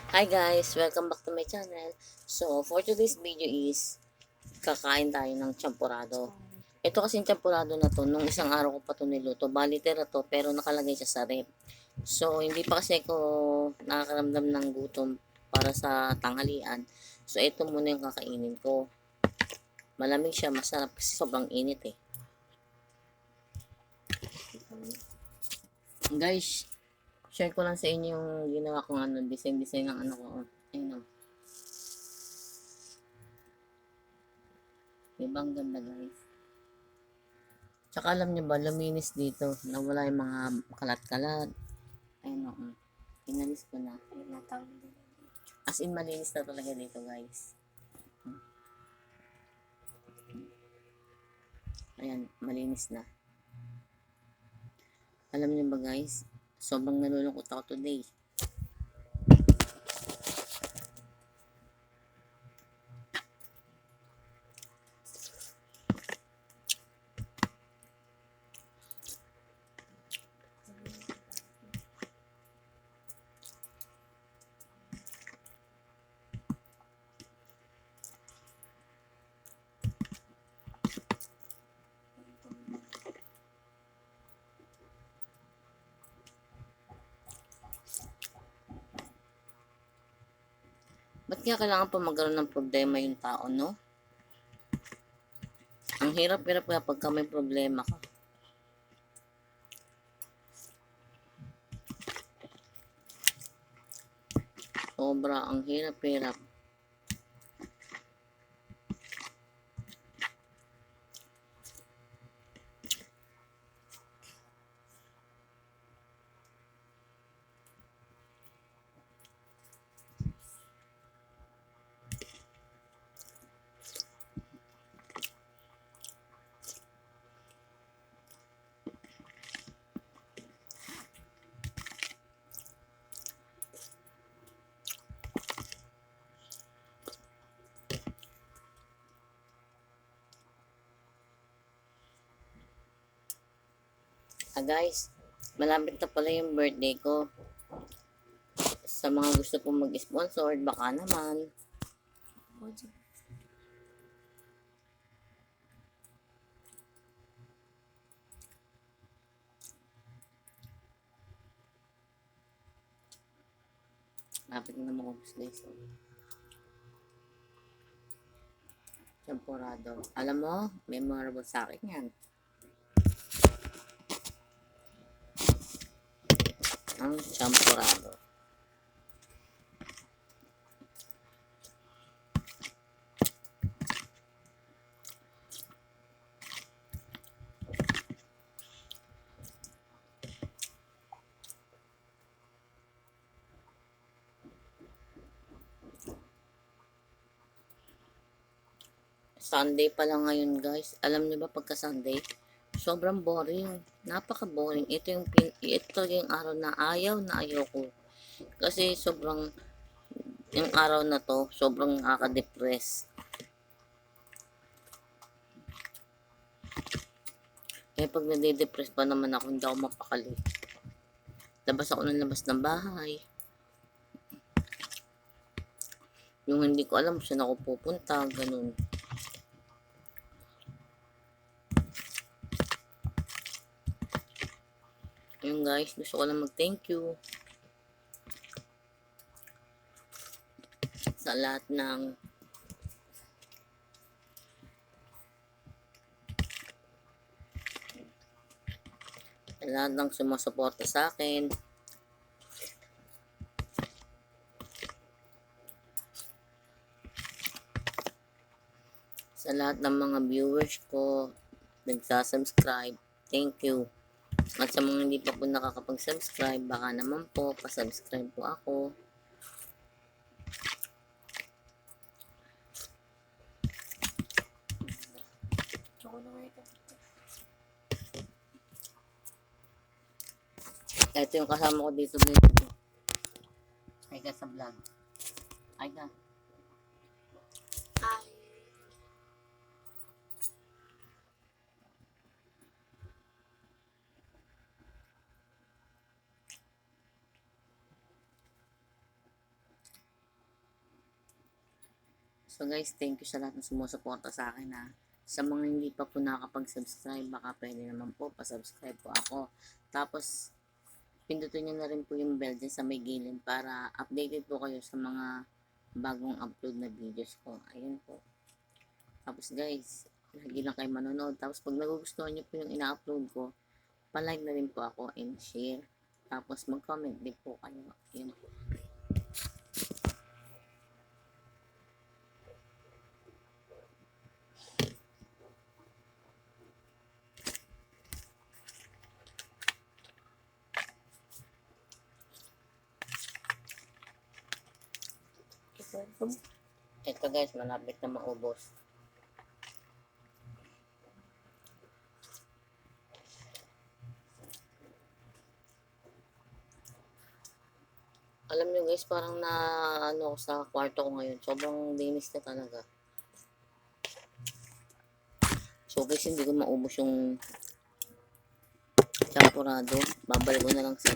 Hi guys! Welcome back to my channel. So, for today's video is kakain tayo ng champurado. Ito kasing champurado na to, nung isang araw ko pa to niluto. Bali tira to, pero nakalagay siya sa rep. So, hindi pa kasi ako nakakaramdam ng gutom para sa tanghalian. So, ito muna yung kakainin ko. Malamig siya, masarap kasi sobrang init eh. Guys, share ko lang sa inyo yung ginawa kong design ng ano ko. Ayun o. Diba ang ganda guys? Tsaka alam niyo ba, luminis dito. Nawala yung mga kalat-kalat. Ayun o. Inalis ko na. As in, malinis na talaga dito guys. Ayan, malinis na. Alam niyo ba guys, sobrang nalulungkot ako today. Ba't kaya kailangan pa magkaroon ng problema yung tao, no? Ang hirap-hirap kaya pagka may problema ka. Sobra, ang hirap-hirap. Guys, malapit na pala yung birthday ko. Sa mga gusto pong mag-sponsor, baka naman. Malapit na naman ko guys. Champurado. Alam mo, memorable sa akin yan. Ang champurado. Sunday pa lang ngayon guys. Alam niyo ba pagka Sunday, sobrang boring. Napaka-boring. Ito yung araw na ayaw ko. Kasi sobrang yung araw na to, sobrang nakaka-depress. Kaya pag nade-depress pa naman ako, hindi ako mapakali. Labas ako ng labas ng bahay. Yung hindi ko alam saan ako pupunta, ganun. Ayun guys, gusto ko lang mag-thank you sa lahat ng sumusuporta sa akin. Sa lahat ng mga viewers ko, nagsasubscribe, thank you. At sa mga hindi pa po nakakapag-subscribe, baka naman po, pasubscribe po ako. Ito yung kasama ko dito. Ay ka sa vlog. Ay ka. So guys, thank you sa lahat ng sumusuporta sa akin ha. Sa mga hindi pa po nakakapag-subscribe, baka pwede naman po, pa-subscribe po ako. Tapos, pindutin nyo na rin po yung bell dyan sa may gilid para updated po kayo sa mga bagong upload na videos ko. Ayun po. Tapos guys, lagi lang kayo manonood. Tapos pag nagugustuhan nyo po yung ina-upload ko, pa-like na rin po ako and share. Tapos mag-comment din po kayo. Ayun po. Ito guys, malapit na maubos. Alam nyo guys, parang na ano ako sa kwarto ko ngayon. Sobrang linis na talaga. So guys, hindi ko maubos yung champurado. Babalik ko na lang sa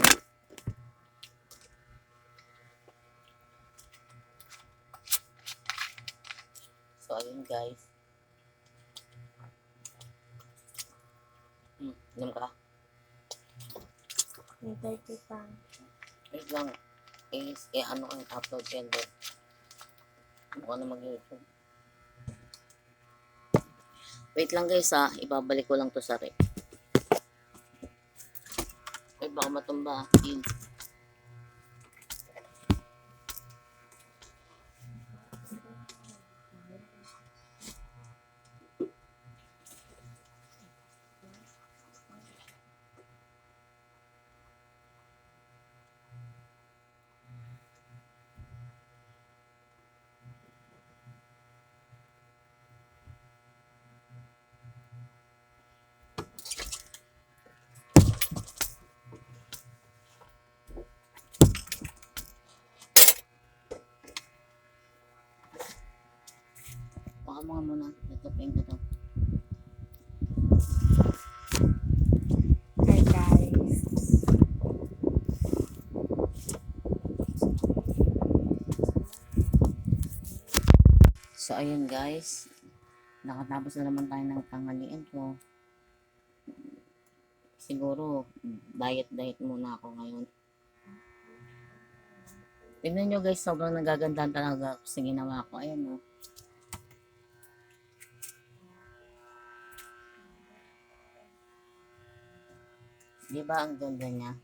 So ayun guys. Alam ka? May 30 pa. Wait lang. Ano ko yung upload yan doon. Ano ko na mag-YouTube. Wait lang guys ha. Ibabalik ko lang to sa rep. Ay baka matumba. Yun. Baka mga muna. Natapin ko to. Hi guys. So ayun guys. Nakatapos na naman tayo ng tanghalian ko. Siguro, diet muna ako ngayon. Tignan nyo guys, sobrang nagaganda talaga ako sa ginawa ko. Ayan o. Diba ang ganda niya?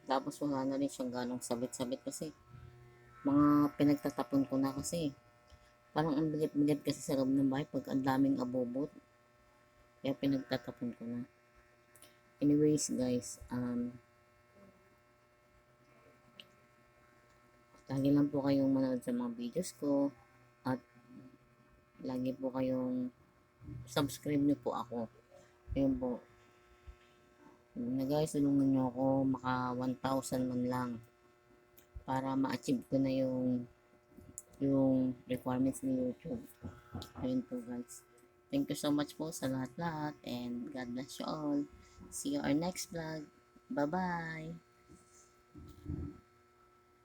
Tapos wala na rin siyang ganong sabit-sabit kasi mga pinagtatapon ko na kasi. Parang ang bigat-bigat kasi sa loob ng bahay pag ang daming abobot. Kaya pinagtatapon ko na. Anyways guys, lagi lang po kayong manood sa mga videos ko at lagi po kayong subscribe niyo po ako. Ayun po. Na guys, tulungan niyo ako maka 1,000 man lang para ma-achieve ko na yung requirements ni YouTube. Ayun po guys. Thank you so much po sa lahat-lahat and God bless you all. See you our next vlog. Bye-bye!